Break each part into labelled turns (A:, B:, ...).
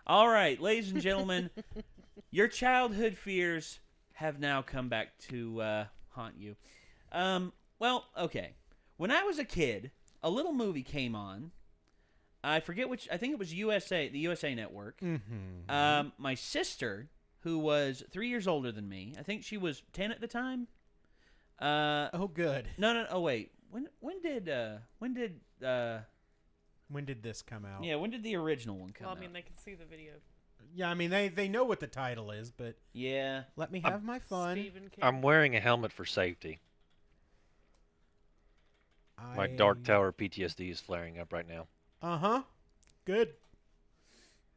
A: All right, ladies and gentlemen, your childhood fears have now come back to haunt you. Well, okay. When I was a kid, a little movie came on. I forget which. I think it was the USA Network.
B: Mm-hmm.
A: My sister, who was 3 years older than me, I think she was 10 at the time.
B: Oh, good.
A: No. Oh, wait. When did
B: this come out?
A: Yeah, when did the original one come
C: Well,
A: out?
C: I mean, they can see the video.
B: Yeah, I mean, they know what the title is, but
A: Yeah.
B: let me have my fun.
C: Stephen King.
D: I'm wearing a helmet for safety. My Dark Tower PTSD is flaring up right now.
B: Uh-huh. Good.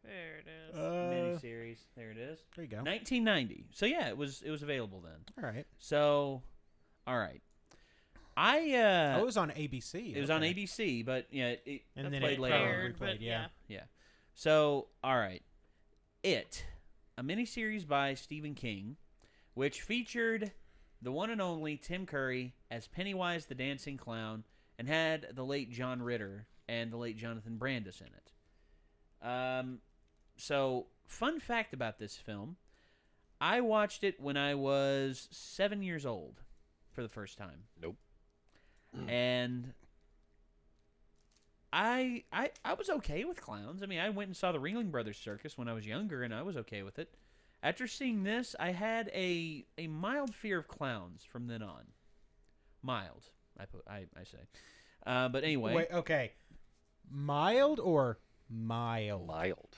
C: There it is.
A: Miniseries. There it is.
B: There you go.
A: 1990. So yeah, it was available then.
B: All right.
A: So, all right.
B: it was on ABC.
A: It was on ABC, but yeah, it
B: And then
A: played
B: it
A: later on.
C: aired,
B: replayed,
C: but
B: yeah.
A: Yeah. So, all right. It, a miniseries by Stephen King, which featured the one and only Tim Curry as Pennywise the Dancing Clown and had the late John Ritter and the late Jonathan Brandis in it. So, fun fact about this film, I watched it when I was 7 years old for the first time.
D: Nope.
A: And I was okay with clowns. I mean, I went and saw the Ringling Brothers Circus when I was younger, and I was okay with it. After seeing this, I had a mild fear of clowns from then on. Mild, I say. But anyway.
B: Wait, okay. Mild or mild?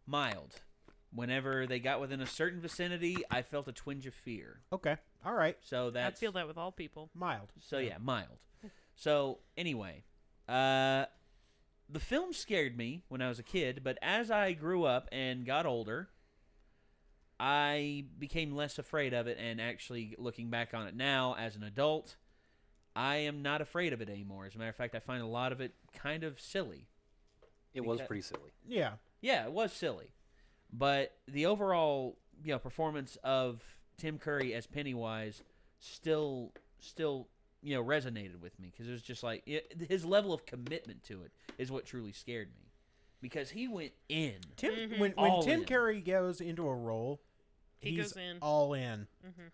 A: Mild. Whenever they got within a certain vicinity, I felt a twinge of fear.
B: Okay. All right.
A: So
C: I
A: that's
C: feel that with all people.
B: Mild.
A: So yeah, mild. So anyway, the film scared me when I was a kid, but as I grew up and got older, I became less afraid of it, and actually looking back on it now as an adult, I am not afraid of it anymore. As a matter of fact, I find a lot of it kind of silly.
D: It was pretty silly.
B: Yeah.
A: Yeah, it was silly. But the overall, performance of Tim Curry as Pennywise still resonated with me, because it was just like his level of commitment to it is what truly scared me, because he went in.
B: When
A: All
B: Tim
A: in.
B: Curry goes into a role,
C: He
B: he's
C: goes in.
B: all in.
C: Mm-hmm.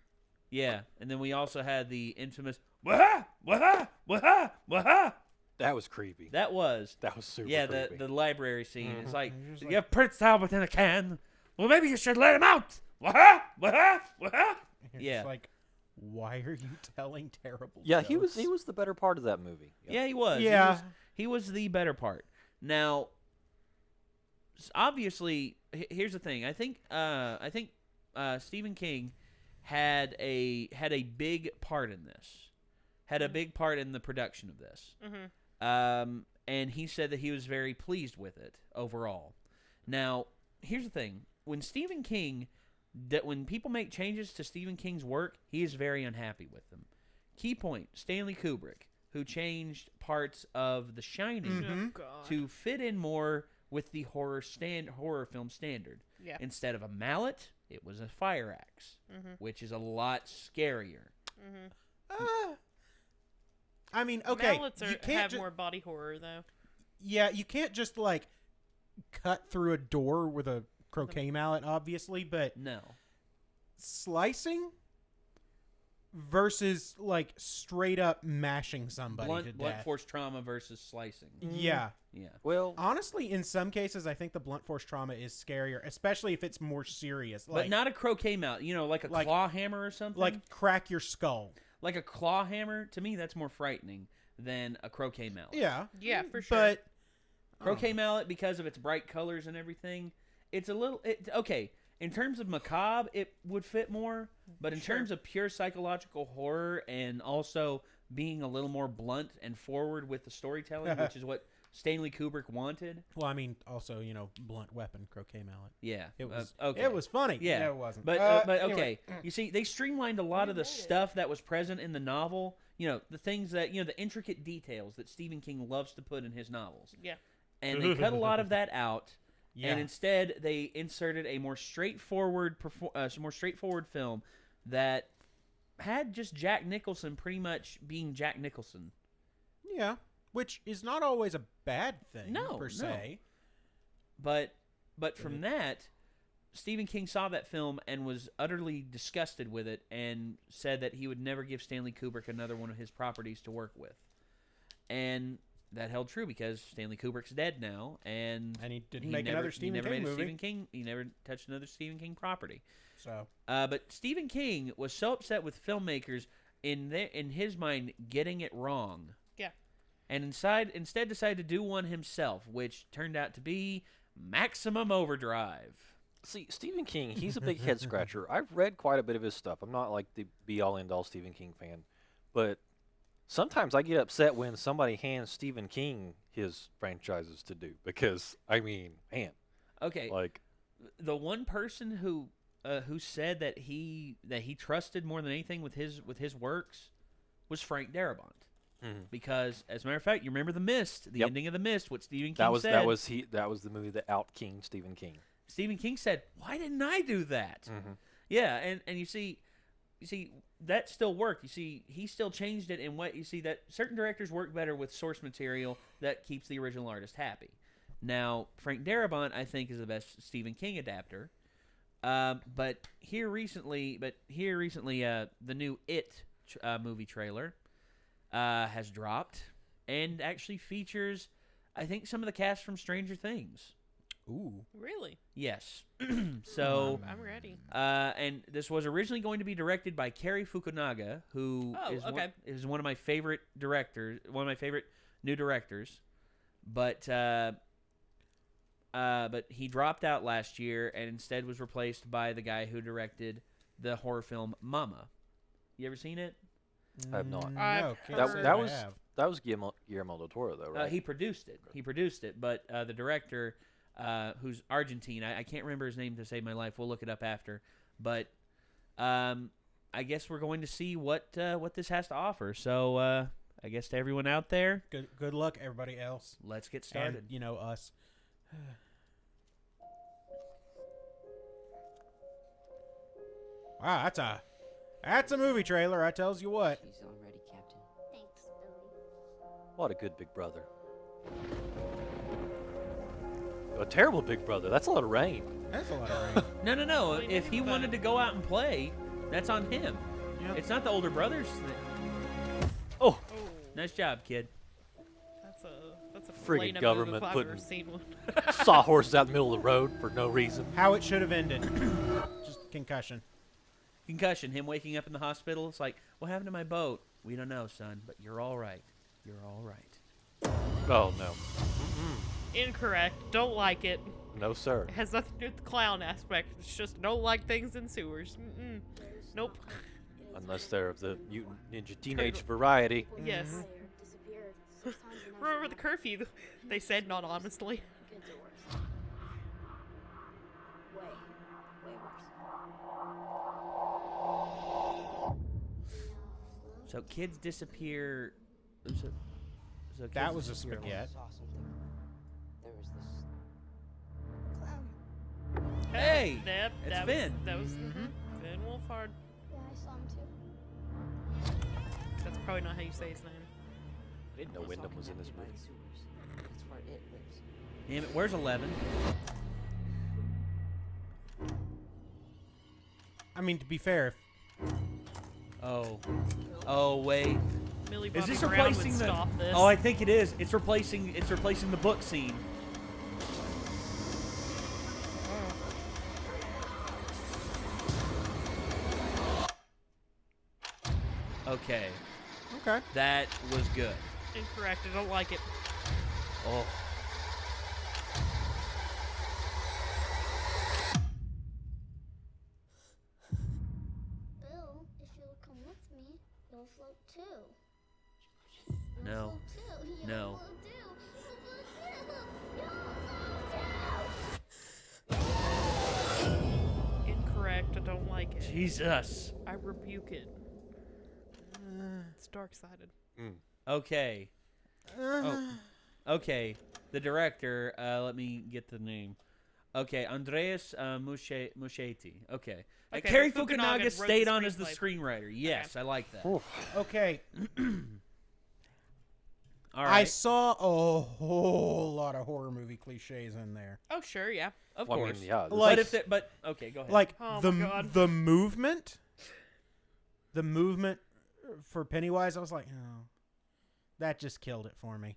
A: Yeah, and then we also had the infamous "Waha, waha, waha, waha."
D: That was creepy.
A: That was
D: super creepy.
A: the library scene.
B: Mm-hmm.
A: It's like,
B: Just
A: you
B: like-
A: have Prince Albert in a can. Well, maybe you should let him out. Waha, waha, waha.
B: It's
A: Yeah.
B: like, why are you telling terrible
D: Yeah,
B: jokes?
D: he was the better part of that movie. Yep.
A: Yeah, he was.
B: Yeah.
A: He was the better part. Now, obviously, here's the thing. I think Stephen King had a big part in this. Had a big part in the production of this.
C: Mm-hmm.
A: And he said that he was very pleased with it overall. Now, here's the thing. When Stephen King, when people make changes to Stephen King's work, he is very unhappy with them. Key point, Stanley Kubrick, who changed parts of The Shining
C: Oh, God.
A: to fit in more with the horror film standard.
C: Yeah.
A: Instead of a mallet, it was a fire axe, which is a lot scarier.
B: I mean, okay,
C: Mallets
B: you can't
C: have more body horror, though.
B: Yeah, you can't just like cut through a door with a croquet mallet, obviously, but
A: No.
B: slicing versus like straight up mashing somebody to
A: Blunt
B: death.
A: force trauma versus slicing.
B: Yeah.
A: Yeah.
D: Well,
B: Honestly, in some cases, I think the blunt force trauma is scarier, especially if it's more serious.
A: But
B: Like,
A: not a croquet mallet, like a claw hammer or something.
B: like crack your skull.
A: Like a claw hammer, to me, that's more frightening than a croquet mallet.
B: Yeah.
C: Yeah, for sure.
B: But
A: Croquet mallet, because of its bright colors and everything, it's a little... okay, in terms of macabre, it would fit more. But in terms of pure psychological horror and also being a little more blunt and forward with the storytelling, which is what Stanley Kubrick wanted.
B: well, I mean, also, blunt weapon croquet mallet.
A: Yeah.
B: It was
A: okay.
B: It was funny.
A: Yeah.
B: No, it wasn't.
A: But
B: anyway.
A: okay, you see, they streamlined a lot of the stuff that was present in the novel. The things that the intricate details that Stephen King loves to put in his novels.
C: Yeah.
A: And they cut a lot of that out,
B: Yeah.
A: and instead they inserted a more straightforward film that had just Jack Nicholson pretty much being Jack Nicholson.
B: Yeah, which is not always a bad thing
A: No,
B: per
A: no.
B: se.
A: but from that, Stephen King saw that film and was utterly disgusted with it and said that he would never give Stanley Kubrick another one of his properties to work with. And that held true because Stanley Kubrick's dead now, and
B: he didn't make another Stephen King movie.
A: He never touched another Stephen King property.
B: So,
A: but Stephen King was so upset with filmmakers in his mind getting it wrong.
C: Yeah.
A: And instead decided to do one himself, which turned out to be Maximum Overdrive.
D: See, Stephen King, he's a big head scratcher. I've read quite a bit of his stuff. I'm not like the be-all, end-all Stephen King fan. But sometimes I get upset when somebody hands Stephen King his franchises to do. Because, I mean, man.
A: Okay.
D: Like,
A: the one person who said that he trusted more than anything with his works was Frank Darabont. Because, as a matter of fact, you remember The Mist, the ending of The Mist, what Stephen King said.
D: That was the movie that out-kinged Stephen King.
A: Stephen King said, "Why didn't I do that?" Yeah, and you see that still worked. You see, he still changed it in what you see that certain directors work better with source material that keeps the original artist happy. Now, Frank Darabont, I think, is the best Stephen King adapter. But here recently, the new It movie trailer has dropped and actually features, I think, some of the cast from Stranger Things.
B: ooh,
C: Really?
A: Yes. So,
C: I'm ready.
A: and this was originally going to be directed by Cary Fukunaga, who is one of my favorite directors, one of my favorite new directors. But he dropped out last year and instead was replaced by the guy who directed the horror film Mama. You ever seen it?
D: I have not.
B: No, can't
C: That-
B: say
C: that
B: I
D: was-
B: have.
D: That was Guillermo del Toro, though, right?
A: He produced it. But the director, who's Argentine, I can't remember his name to save my life. We'll look it up after. But I guess we're going to see what this has to offer. So I guess to everyone out there,
B: Good luck, everybody else.
A: let's get started.
B: And, us. Wow, that's a movie trailer. I tells you what.
E: She's all ready, Captain.
F: Thanks, Billy.
D: What a good big brother. A terrible big brother. That's a lot of rain.
B: That's a lot of rain.
A: No.
C: What do you
A: If
C: think
A: he
C: about
A: wanted
C: it?
A: to go out and play, that's on him.
B: Yep.
A: It's not the older brothers.
D: Oh,
C: Oh,
A: Nice job, kid.
C: that's a
D: Friggin'
C: Plano
D: government
C: move if I've
D: putting-
C: ever seen one.
D: sawhorses out in the middle of the road for no reason.
B: How it should have ended. Just concussion.
A: Concussion, him waking up in the hospital. It's like, what happened to my boat? We don't know, son, but you're all right. You're all right.
D: Oh, no.
C: Incorrect. Don't like it.
D: No, sir.
C: It has nothing to do with the clown aspect. It's just don't like things in sewers. Mm-mm. Nope.
D: Unless they're of the mutant ninja teenage variety.
C: Yes.
F: Disappeared 6 times in
C: Remember the curfew? They said not honestly.
F: Could do worse. Way worse.
A: So kids disappear. So
B: That
A: kids
B: was a
A: disappear
B: spaghetti.
E: Saw something. There was this.
F: Clown.
A: Hey!
C: Yep,
A: It's
C: that
A: Finn.
C: Was, that was Finn Wolfhard.
F: Yeah, I saw him too.
C: That's probably not how you say his name.
D: I didn't know Wyndham was in this movie.
E: Sewers. That's where it lives.
A: Damn it, where's 11?
B: I mean, to be fair,
A: Oh, wait.
C: Millie
A: Is
C: Bobby
A: this
C: Brown
A: replacing
C: would
A: the?
C: stop this.
A: Oh, I think it is. It's replacing the book scene. Okay,
B: okay.
A: that was good.
C: Incorrect. I don't like it.
A: Oh,
F: Bill, if you'll come with me, you'll float too. You'll
A: No.
F: float too. You'll
A: No.
F: float too. You'll float too. You'll float too.
C: Incorrect. I don't like it.
A: Jesus.
C: I rebuke it. It's dark-sided.
A: Okay. Oh. Okay. The director. Let me get the name. Okay, Andreas Muschietti. Okay.
C: Okay,
A: Cary
C: but Fukunaga
A: Fukunaga
C: wrote
A: stayed
C: the
A: on as the
C: screenplay.
A: screenwriter. Yes, I like that.
B: Okay.
A: All
B: I
A: right.
B: saw a whole lot of horror movie cliches in there.
C: Oh, sure, yeah.
A: Of
D: Well, I
A: course.
D: mean, yeah.
B: Like-
A: But okay, go ahead.
B: Like
C: Oh
B: the
C: my God.
B: the movement for Pennywise, I was like, oh, that just killed it for me.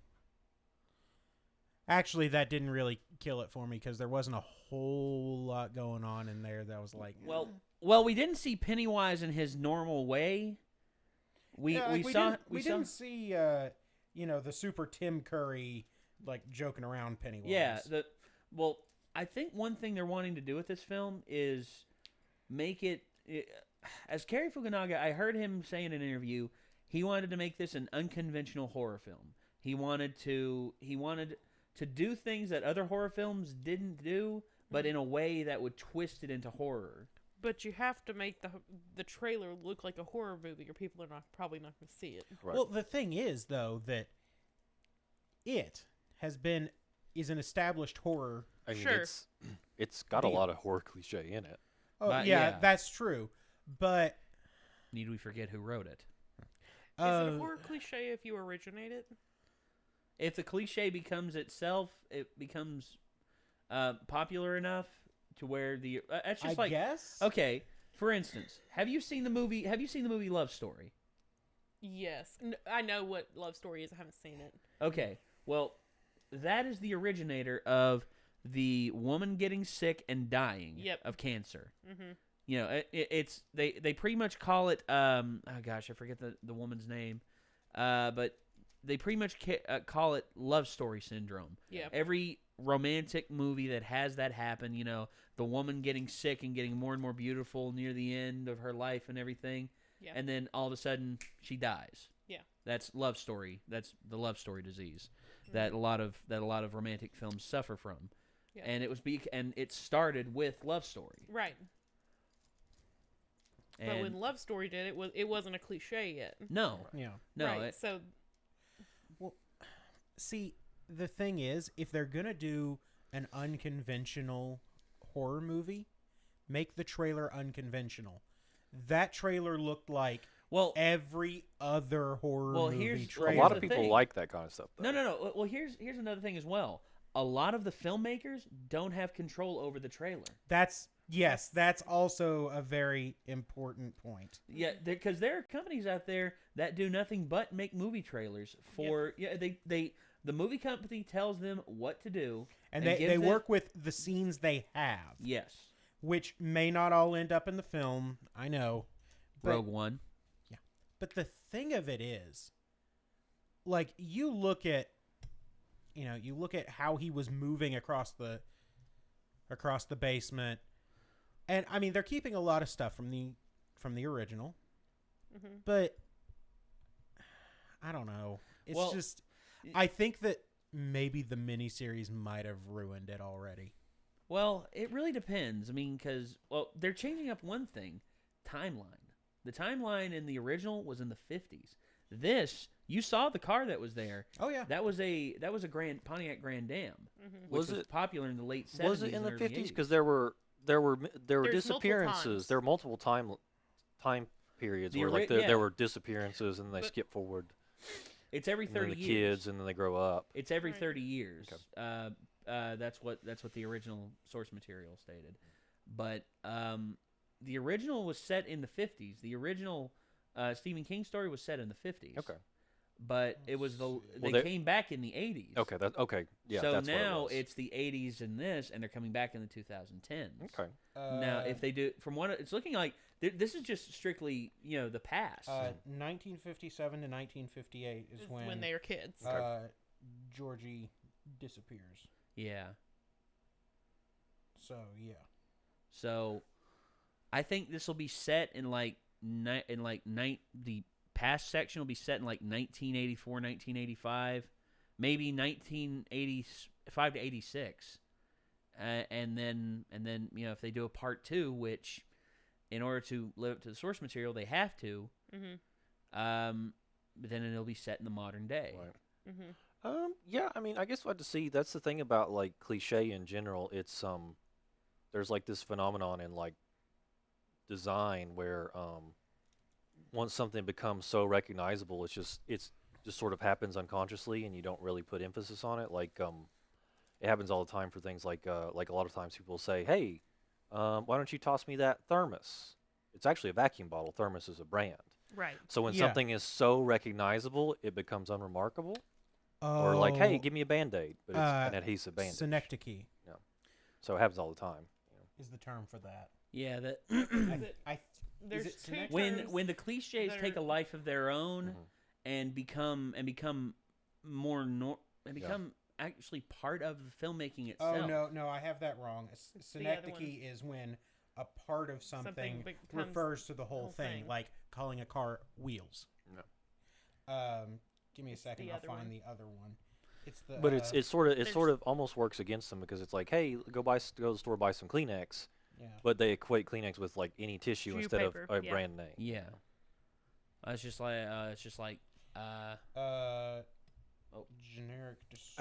B: Actually, that didn't really kill it for me because there wasn't a whole lot going on in there that was like,
A: well, we didn't see Pennywise in his normal way. We
B: didn't see the super Tim Curry like joking around Pennywise.
A: Yeah. I think one thing they're wanting to do with this film is make it. As Cary Fukunaga, I heard him say in an interview, he wanted to make this an unconventional horror film. He wanted to do things that other horror films didn't do, but in a way that would twist it into horror.
C: But you have to make the trailer look like a horror movie, or people are probably not going to see it.
D: Right.
B: Well, the thing is, though, that it is an established horror.
D: I mean,
C: Sure.
D: it's got a
B: Deal.
D: lot of horror cliche in it.
B: Oh,
A: But,
B: yeah,
A: yeah.
B: that's true. But
A: Need we forget who wrote it?
C: Is it a horror cliche if you originate it?
A: If the cliche becomes itself, it becomes popular enough to where the that's just
B: I guess.
A: okay. For instance, have you seen the movie Love Story?
C: Yes. I know what Love Story is. I haven't seen it.
A: Okay, well, that is the originator of the woman getting sick and dying
C: Yep.
A: of cancer.
C: Mm-hmm.
A: You know, it's they pretty much call it oh gosh, I forget the woman's name, but they pretty much call it love story syndrome.
C: Yeah.
A: Every romantic movie that has that happen, you know, the woman getting sick and getting more and more beautiful near the end of her life and everything,
C: Yeah.
A: and then all of a sudden she dies.
C: Yeah.
A: That's love story. That's the love story disease that a lot of romantic films suffer from.
C: Yeah.
A: And it started with Love Story.
C: Right. But
A: And
C: when Love Story did it, it wasn't a cliche yet.
A: no,
B: Yeah.
A: no,
C: Right. So
B: See, the thing is, if they're gonna do an unconventional horror movie, make the trailer unconventional. That trailer looked like
A: well,
B: every other horror
A: Well,
B: movie
A: here's-
D: A
B: trailer.
A: Here's
D: lot
A: the
D: of people
A: thing.
D: like that kind of stuff. Though.
A: no. Well, here's another thing as well. A lot of the filmmakers don't have control over the trailer.
B: That's also a very important point.
A: Yeah, because there are companies out there that do nothing but make movie trailers for. Yeah, the movie company tells them what to do,
B: And
A: gives
B: they
A: them-
B: work with the scenes they have,
A: Yes,
B: which may not all end up in the film. I know. But,
A: Rogue One.
B: But the thing of it is, like, you look at how he was moving across the basement, and I mean, they're keeping a lot of stuff from the original,
C: Mhm.
B: but I don't know. It's
A: Well,
B: just, I think that maybe the miniseries might have ruined it already.
A: Well, it really depends. I mean, because they're changing up one thing: timeline. The timeline in the original was in the 50s. This, you saw the car that was there.
B: Oh yeah,
A: That was a Pontiac Grand Am,
C: Mhm.
A: which
D: Was
A: was
D: it-
A: popular in the late 70s.
D: Was it in the
A: and early
D: 50s?
A: 80s.
D: Because there were
C: multiple
D: disappearances.
C: times.
D: There were multiple time periods
A: The
D: where like
A: ori- yeah.
D: there were disappearances and they
C: But-
D: skip forward.
A: It's every
D: And then
A: 30
D: the
A: years.
D: kids and then they grow up.
A: It's every
C: Right.
A: 30 years.
D: Okay.
A: That's what the original source material stated. But the original was set in the 50s. The original Stephen King story was set in the 50s.
D: Okay.
A: But it was they
D: they-
A: came back in the 80s.
D: Okay. Yeah.
A: so
D: that's
A: now
D: what it was.
A: it's the 80s in this, and they're coming back in the 2010s.
D: Okay.
A: Now, if they do, from what it's looking like, this is just strictly the past.
B: 1957 to 1958 is
C: It's
B: when
C: when they are kids.
B: Georgie disappears.
A: Yeah.
B: So yeah.
A: So, I think this will be set in the past section will be set in like 1984, 1985, maybe 1985 to 86, and then if they do a part 2, which in order to live up to the source material they have to,
C: Mhm.
A: but then it'll be set in the modern day.
D: Right.
C: Mhm.
D: Yeah, I mean, I guess we'll have to see. That's the thing about like cliche in general. It's there's like this phenomenon in like design where once something becomes so recognizable, it's just just sort of happens unconsciously, and you don't really put emphasis on it. Like it happens all the time for things like a lot of times people say, "Hey, why don't you toss me that thermos?" It's actually a vacuum bottle. Thermos is a brand.
C: Right.
D: So when
B: Yeah.
D: something is so recognizable, it becomes unremarkable.
B: Oh,
D: Or like, "Hey, give me a Band-Aid," but it's an adhesive bandage.
B: synecdoche
D: So it happens all the time.
B: is the term for that.
A: Yeah, that
B: I
C: There's
B: it
C: two
B: synecdoche?
C: terms
A: when the cliches
C: that
A: take a
C: are-
A: life of their own
D: Mhm.
A: and become more become actually part of the filmmaking itself.
B: Oh no, I have that wrong.
C: the other
B: Synecdoche
C: one.
B: is when a part of something
C: becomes
B: refers to the whole
C: whole
B: thing,
C: thing.
B: like calling a car wheels.
D: No.
B: Give me a
C: It's
B: second.
C: the
B: I'll
C: other
B: find
C: one.
B: the other one. It's the.
D: But it's sort
C: There's-
D: of almost works against them because it's like, "Hey, go to the store, buy some Kleenex,"
B: yeah.
D: but they equate Kleenex with like any tissue
C: Tissue
D: instead
C: paper,
D: of a
C: yeah.
D: brand name.
A: Yeah. It's just like
B: Generic.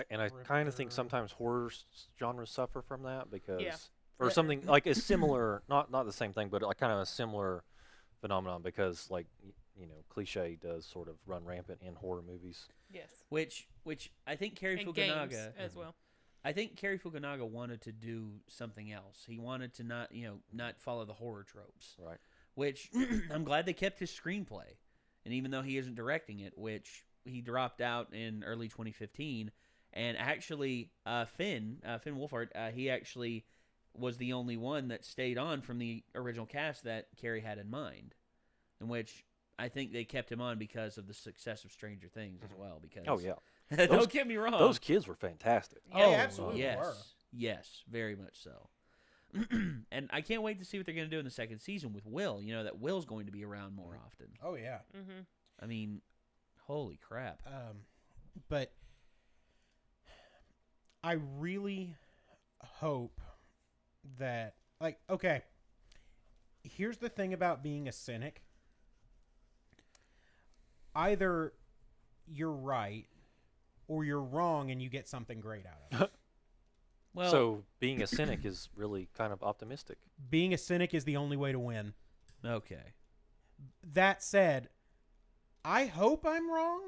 D: And I kind of think
B: descriptor.
D: sometimes horror genres suffer from that because,
C: Yeah.
D: or something like a similar, not the same thing, but like kind of a similar phenomenon because like cliche does sort of run rampant in horror movies.
C: Yes.
A: which I think Cary
C: And games
A: Fukunaga
C: as well.
A: I think Cary Fukunaga wanted to do something else. He wanted to not follow the horror tropes.
D: Right.
A: Which I'm glad they kept his screenplay. And even though he isn't directing it, which he dropped out in early 2015, and actually Finn Wolfhard, he actually was the only one that stayed on from the original cast that Cary had in mind, in which I think they kept him on because of the success of Stranger Things as well. Because
D: Oh yeah,
A: don't get me wrong,
D: those kids were fantastic.
C: Yeah,
B: Oh, absolutely
A: yes,
B: were.
A: yes, very much so. And I can't wait to see what they're going to do in the second season with Will. You know that Will's going to be around more often.
B: Oh yeah.
C: Mm-hmm.
A: I mean, holy crap!
B: But I really hope that, like, okay, here's the thing about being a cynic. Either you're right or you're wrong and you get something great out of it.
A: Well,
D: So being a cynic is really kind of optimistic.
B: Being a cynic is the only way to win.
A: okay.
B: That said, I hope I'm wrong.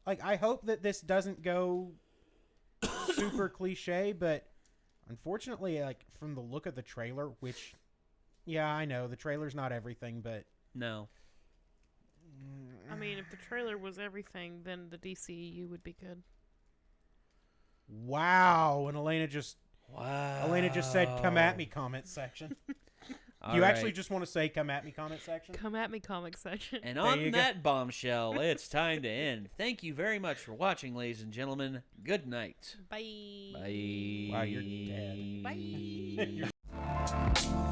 B: Like, I hope that this doesn't go super cliche, but unfortunately, like, from the look of the trailer, which, yeah, I know, the trailer's not everything, but...
A: No.
C: I mean, if the trailer was everything, then the DCEU would be good.
B: Wow, and Elena just said, come at me, comment section. Do you actually just want to say, come at me, comment section?
C: Come at me, comic section.
A: And
B: There
A: on
B: you go.
A: that bombshell, it's time to end. Thank you very much for watching, ladies and gentlemen. Good night.
C: Bye.
A: Bye.
B: Wow, you're dead.
C: Bye.
B: You're-